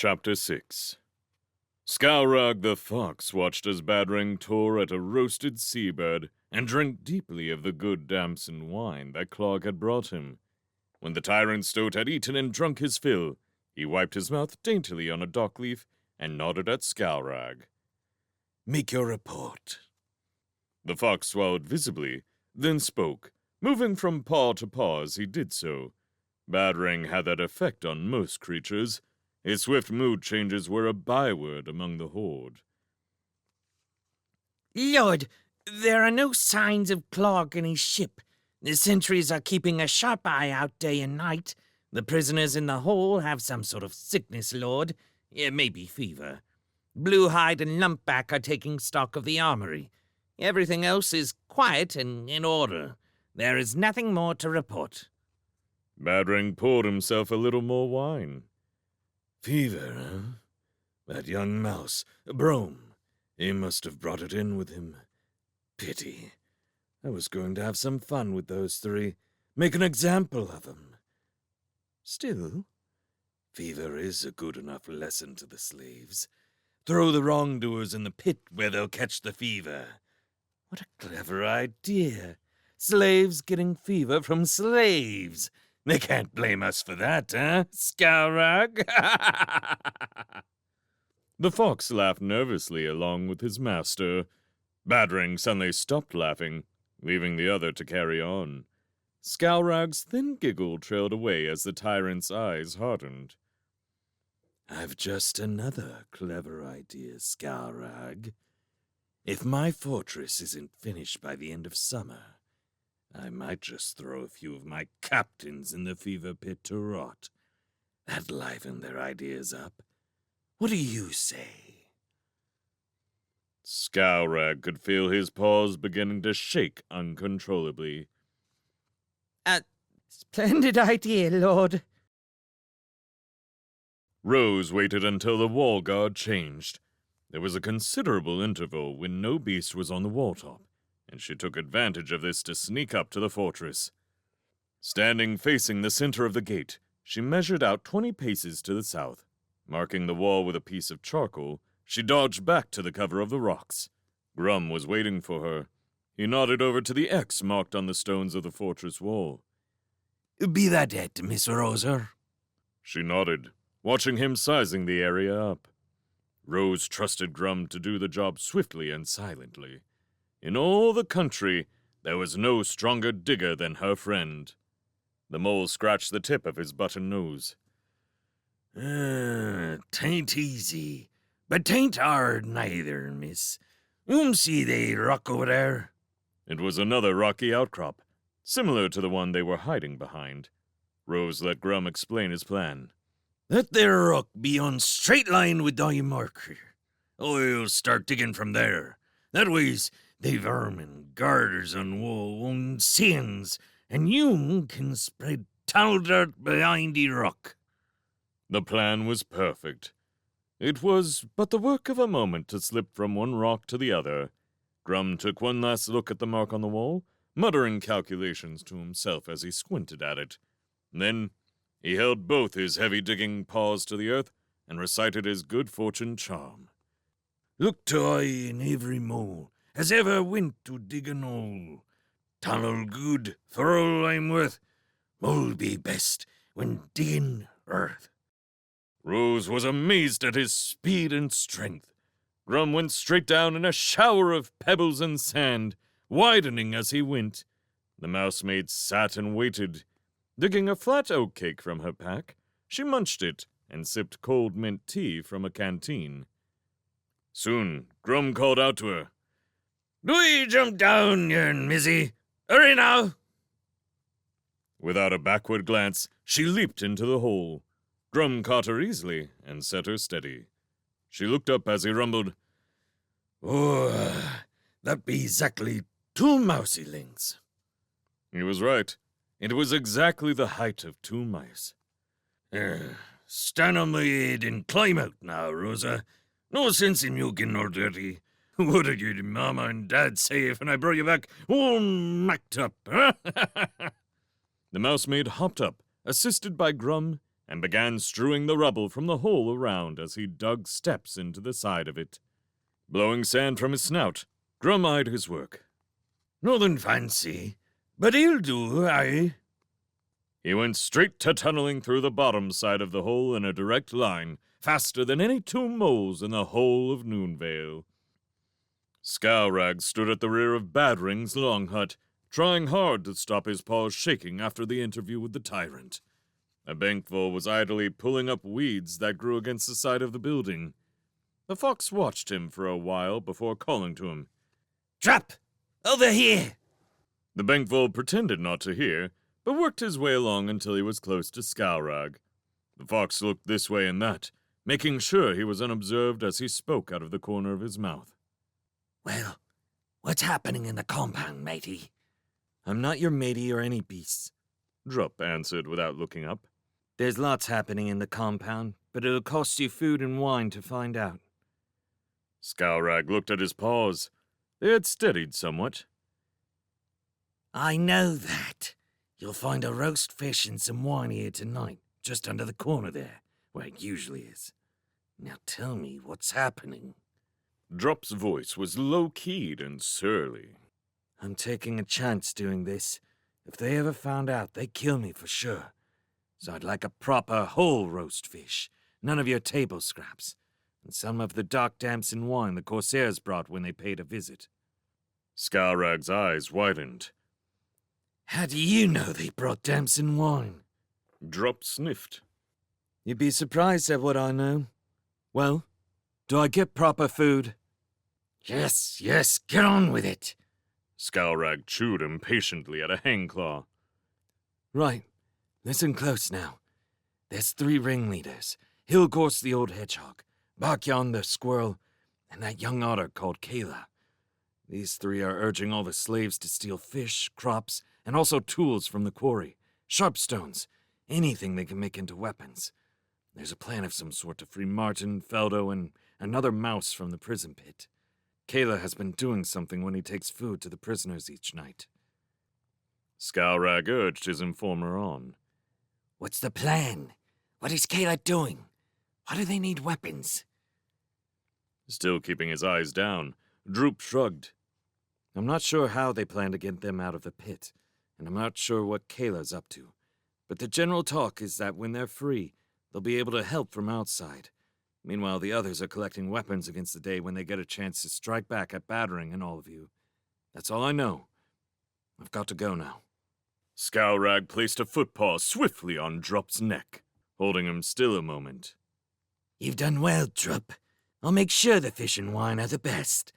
Chapter 6 Scaurag the Fox watched as Badring tore at a roasted seabird and drank deeply of the good damson wine that Clog had brought him. When the tyrant stoat had eaten and drunk his fill, he wiped his mouth daintily on a dock leaf and nodded at Scaurag. "Make your report." The fox swallowed visibly, then spoke, moving from paw to paw as he did so. Badring had that effect on most creatures. His swift mood changes were a byword among the horde. "Lord, there are no signs of Clog and his ship. The sentries are keeping a sharp eye out day and night. The prisoners in the hole have some sort of sickness, Lord. It may be fever. Bluehide and Lumpback are taking stock of the armory. Everything else is quiet and in order. There is nothing more to report." Badring poured himself a little more wine. "Fever, huh? That young mouse, Brome, he must have brought it in with him. Pity. I was going to have some fun with those three, make an example of them. Still, fever is a good enough lesson to the slaves. Throw the wrongdoers in the pit where they'll catch the fever. What a clever idea. Slaves getting fever from slaves. They can't blame us for that, huh, Scaurag?" The fox laughed nervously along with his master. Badring suddenly stopped laughing, leaving the other to carry on. Scaurag's thin giggle trailed away as the tyrant's eyes hardened. "I've just another clever idea, Scaurag. If my fortress isn't finished by the end of summer, I might just throw a few of my captains in the fever pit to rot. That'd liven their ideas up. What do you say?" Scaurag could feel his paws beginning to shake uncontrollably. Splendid idea, Lord." Rose waited until the wall guard changed. There was a considerable interval when no beast was on the wall top, and she took advantage of this to sneak up to the fortress. Standing facing the center of the gate, she measured out 20 paces to the south. Marking the wall with a piece of charcoal, she dodged back to the cover of the rocks. Grum was waiting for her. He nodded over to the X marked on the stones of the fortress wall. "Be that it, Miss Roser?" She nodded, watching him sizing the area up. Rose trusted Grum to do the job swiftly and silently. In all the country, there was no stronger digger than her friend. The mole scratched the tip of his button nose. "'Tain't easy, but 'tain't hard neither, miss. See they rock over there?" It was another rocky outcrop, similar to the one they were hiding behind. Rose let Grum explain his plan. "That there rock be on straight line with thy marker. I'll start digging from there. That ways they vermin, garters on wall won't see uns, and you can spread tall dirt behind the rock." The plan was perfect. It was but the work of a moment to slip from one rock to the other. Grum took one last look at the mark on the wall, muttering calculations to himself as he squinted at it. Then he held both his heavy digging paws to the earth and recited his good fortune charm. "Look to I in every mole as ever went to dig an hole. Tunnel good for all I'm worth. Mole be best when digging earth." Rose was amazed at his speed and strength. Grum went straight down in a shower of pebbles and sand, widening as he went. The mousemaid sat and waited. Digging a flat oat cake from her pack, she munched it and sipped cold mint tea from a canteen. Soon, Grum called out to her. "Do ye jump down, ye missy? Hurry now!" Without a backward glance, she leaped into the hole. Grum caught her easily and set her steady. She looked up as he rumbled, "Oh, that be exactly 2 mousylings." He was right. It was exactly the height of 2 mice. "Stand on my head and climb out now, Rosa. No sense in you getting all dirty. What did your mama and dad say if I brought you back all macked up, huh?" The mousemaid hopped up, assisted by Grum, and began strewing the rubble from the hole around as he dug steps into the side of it. Blowing sand from his snout, Grum eyed his work. Nothing fancy, but he'll do, aye. He went straight to tunneling through the bottom side of the hole in a direct line, faster than any 2 moles in the whole of Noonvale. Scowrag stood at the rear of Badring's long hut, trying hard to stop his paws shaking after the interview with the tyrant. A bankful was idly pulling up weeds that grew against the side of the building. The fox watched him for a while before calling to him. Drop! Over here! The bankful pretended not to hear, but worked his way along until he was close to Scowrag. The fox looked this way and that, making sure he was unobserved as he spoke out of the corner of his mouth. Well, what's happening in the compound, matey? I'm not your matey or any beasts, Drup answered without looking up. There's lots happening in the compound, but it'll cost you food and wine to find out. Scowrag looked at his paws. They had steadied somewhat. I know that. You'll find a roast fish and some wine here tonight, just under the corner there, where it usually is. Now tell me what's happening. Drup's voice was low-keyed and surly. I'm taking a chance doing this. If they ever found out, they'd kill me for sure. So I'd like a proper whole roast fish, none of your table scraps, and some of the dark damson wine the Corsairs brought when they paid a visit. Scowrag's eyes widened. How do you know they brought damson wine? Drup sniffed. You'd be surprised at what I know. Well, do I get proper food? Yes, get on with it. Scowrag chewed impatiently at a hangclaw. Right. Listen close now. There's 3 ringleaders. Hilgorst the old hedgehog, Bakyan the squirrel, and that young otter called Kayla. These 3 are urging all the slaves to steal fish, crops, and also tools from the quarry, sharp stones, anything they can make into weapons. There's a plan of some sort to free Martin, Feldo, and another mouse from the prison pit. Kayla has been doing something when he takes food to the prisoners each night. Scowrag urged his informer on. What's the plan? What is Kayla doing? Why do they need weapons? Still keeping his eyes down, Droop shrugged. I'm not sure how they plan to get them out of the pit, and I'm not sure what Kayla's up to. But the general talk is that when they're free, they'll be able to help from outside. Meanwhile, the others are collecting weapons against the day when they get a chance to strike back at Battering and all of you. That's all I know. I've got to go now. Scowrag placed a footpaw swiftly on Drup's neck, holding him still a moment. You've done well, Drup. I'll make sure the fish and wine are the best.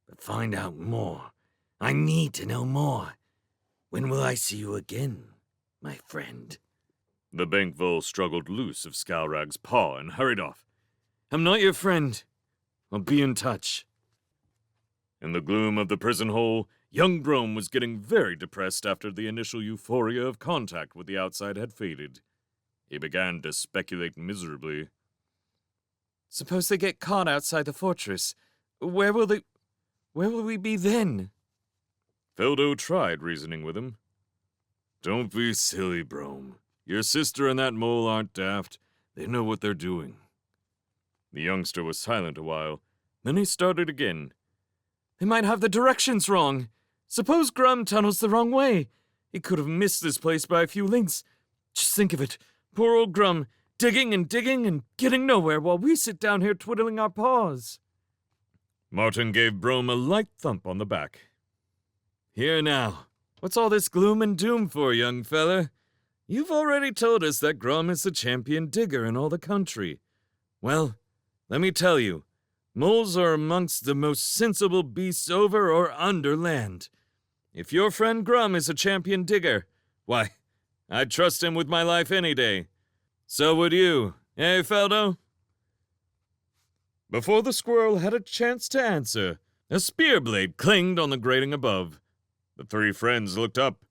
But find out more. I need to know more. When will I see you again, my friend? The bankvole struggled loose of Scowrag's paw and hurried off. I'm not your friend. I'll be in touch. In the gloom of the prison hole, young Brome was getting very depressed after the initial euphoria of contact with the outside had faded. He began to speculate miserably. Suppose they get caught outside the fortress. Where will we be then? Feldo tried reasoning with him. Don't be silly, Brome. Your sister and that mole aren't daft. They know what they're doing. The youngster was silent a while. Then he started again. They might have the directions wrong. Suppose Grum tunnels the wrong way. He could have missed this place by a few links. Just think of it. Poor old Grum, digging and getting nowhere while we sit down here twiddling our paws. Martin gave Brome a light thump on the back. Here now. What's all this gloom and doom for, young fella? You've already told us that Grum is the champion digger in all the country. Well, let me tell you, moles are amongst the most sensible beasts over or under land. If your friend Grum is a champion digger, why, I'd trust him with my life any day. So would you, eh, Feldo? Before the squirrel had a chance to answer, a spear blade clanged on the grating above. The 3 friends looked up.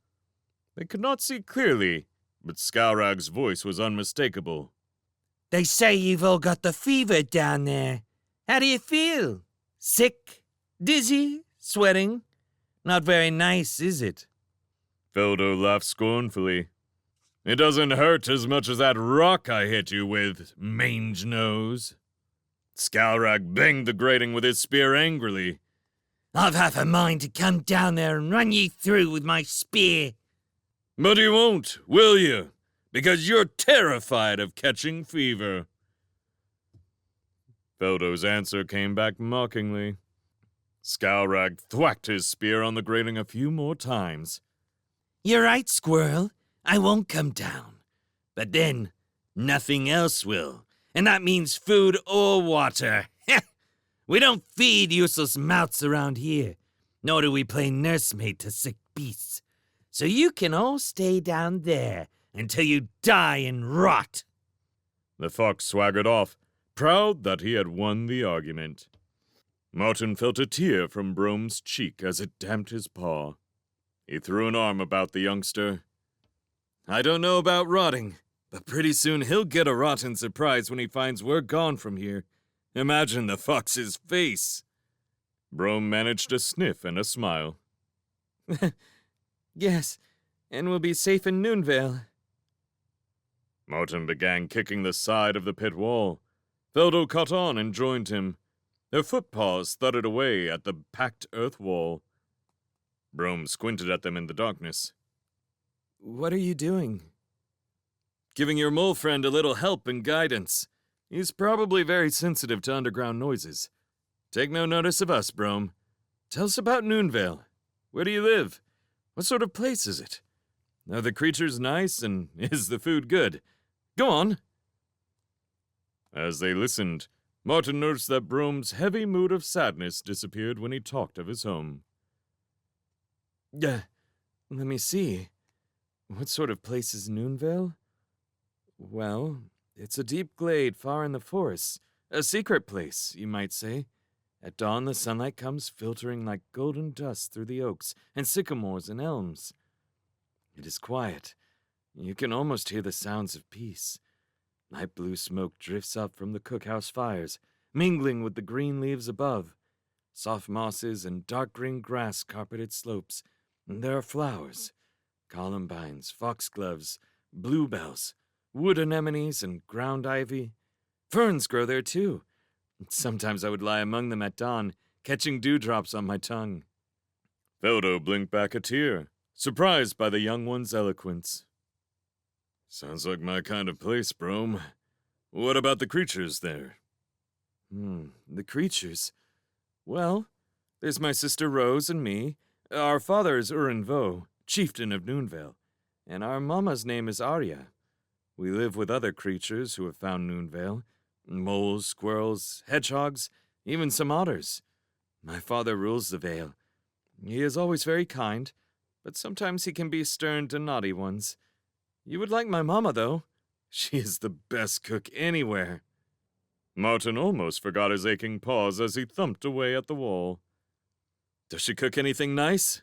They could not see clearly, but Scowrag's voice was unmistakable. They say you've all got the fever down there. How do you feel? Sick? Dizzy? Sweating? Not very nice, is it? Feldo laughed scornfully. It doesn't hurt as much as that rock I hit you with, mange nose. Scalrag banged the grating with his spear angrily. I've half a mind to come down there and run ye through with my spear. But you won't, will you? Because you're terrified of catching fever. Feldo's answer came back mockingly. Scalrag thwacked his spear on the grating a few more times. You're right, Squirrel. I won't come down. But then, nothing else will. And that means food or water. We don't feed useless mouths around here, nor do we play nursemaid to sick beasts. So you can all stay down there until you die and rot. The fox swaggered off, proud that he had won the argument. Martin felt a tear from Brome's cheek as it damped his paw. He threw an arm about the youngster. I don't know about rotting, but pretty soon he'll get a rotten surprise when he finds we're gone from here. Imagine the fox's face. Brome managed a sniff and a smile. Yes, and we'll be safe in Noonvale. Martin began kicking the side of the pit wall. Feldo caught on and joined him. Their footpaws thudded away at the packed earth wall. Brome squinted at them in the darkness. What are you doing? Giving your mole friend a little help and guidance. He's probably very sensitive to underground noises. Take no notice of us, Brome. Tell us about Noonvale. Where do you live? What sort of place is it? Are the creatures nice, and is the food good? Go on. As they listened, Martin noticed that Brome's heavy mood of sadness disappeared when he talked of his home. Let me see. What sort of place is Noonvale? Well, it's a deep glade far in the forest. A secret place, you might say. At dawn, the sunlight comes filtering like golden dust through the oaks and sycamores and elms. It is quiet. You can almost hear the sounds of peace. Light blue smoke drifts up from the cookhouse fires, mingling with the green leaves above. Soft mosses and dark green grass carpet its slopes. And there are flowers. Columbines, foxgloves, bluebells, wood anemones, and ground ivy. Ferns grow there, too. Sometimes I would lie among them at dawn, catching dewdrops on my tongue. Feldo blinked back a tear, surprised by the young one's eloquence. Sounds like my kind of place, Brome. What about the creatures there? The creatures? Well, there's my sister Rose and me. Our father is Urin Vo, chieftain of Noonvale, and our mama's name is Arya. We live with other creatures who have found Noonvale. Moles, squirrels, hedgehogs, even some otters. My father rules the Vale. He is always very kind, but sometimes he can be stern to naughty ones. You would like my mama, though. She is the best cook anywhere. Martin almost forgot his aching paws as he thumped away at the wall. Does she cook anything nice?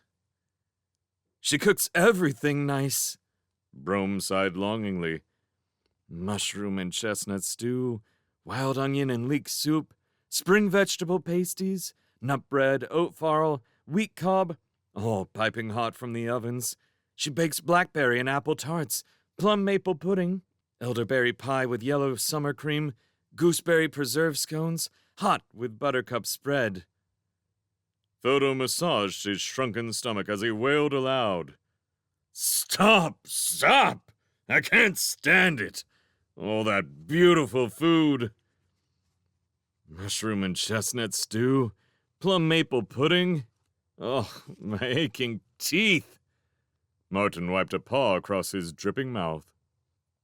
She cooks everything nice. Brome sighed longingly. Mushroom and chestnut stew, wild onion and leek soup, spring vegetable pasties, nut bread, oat farl, wheat cob, all piping hot from the ovens. She bakes blackberry and apple tarts, plum maple pudding, elderberry pie with yellow summer cream, gooseberry preserve scones, hot with buttercup spread. Feldo massaged his shrunken stomach as he wailed aloud. Stop! Stop! I can't stand it! All that beautiful food. Mushroom and chestnut stew, plum maple pudding. Oh, my aching teeth. Martin wiped a paw across his dripping mouth.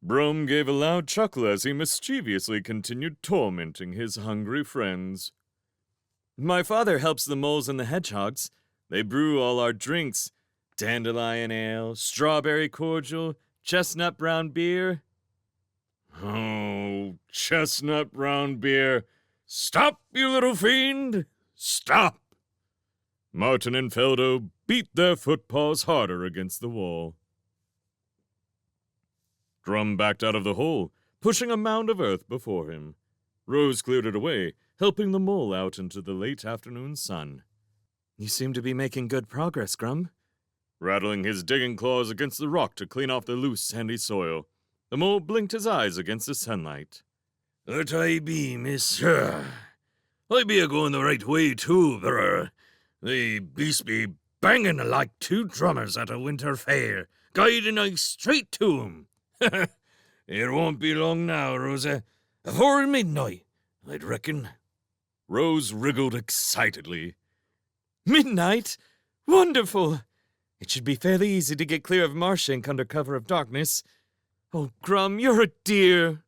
Brome gave a loud chuckle as he mischievously continued tormenting his hungry friends. My father helps the moles and the hedgehogs. They brew all our drinks. Dandelion ale, strawberry cordial, chestnut brown beer. Oh, chestnut brown beer. Stop, you little fiend! Stop! Martin and Feldo beat their footpaws harder against the wall. Drum backed out of the hole, pushing a mound of earth before him. Rose cleared it away, helping the mole out into the late afternoon sun. You seem to be making good progress, Grum. rattling his digging claws against the rock to clean off the loose, sandy soil. The mole blinked his eyes against the sunlight. That I be, miss. I be a-going the right way, too, brother. The beast be banging like two drummers at a winter fair, guiding I straight to 'em. It won't be long now, Rosa. Afore midnight, I'd reckon. Rose wriggled excitedly. Midnight? Wonderful! It should be fairly easy to get clear of Marshink under cover of darkness. Oh, Grum, you're a dear.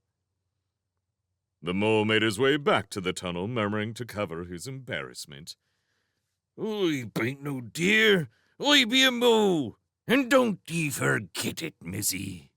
The mole made his way back to the tunnel, murmuring to cover his embarrassment. I bain't no dear. I be a mole. And don't ye forget it, missy.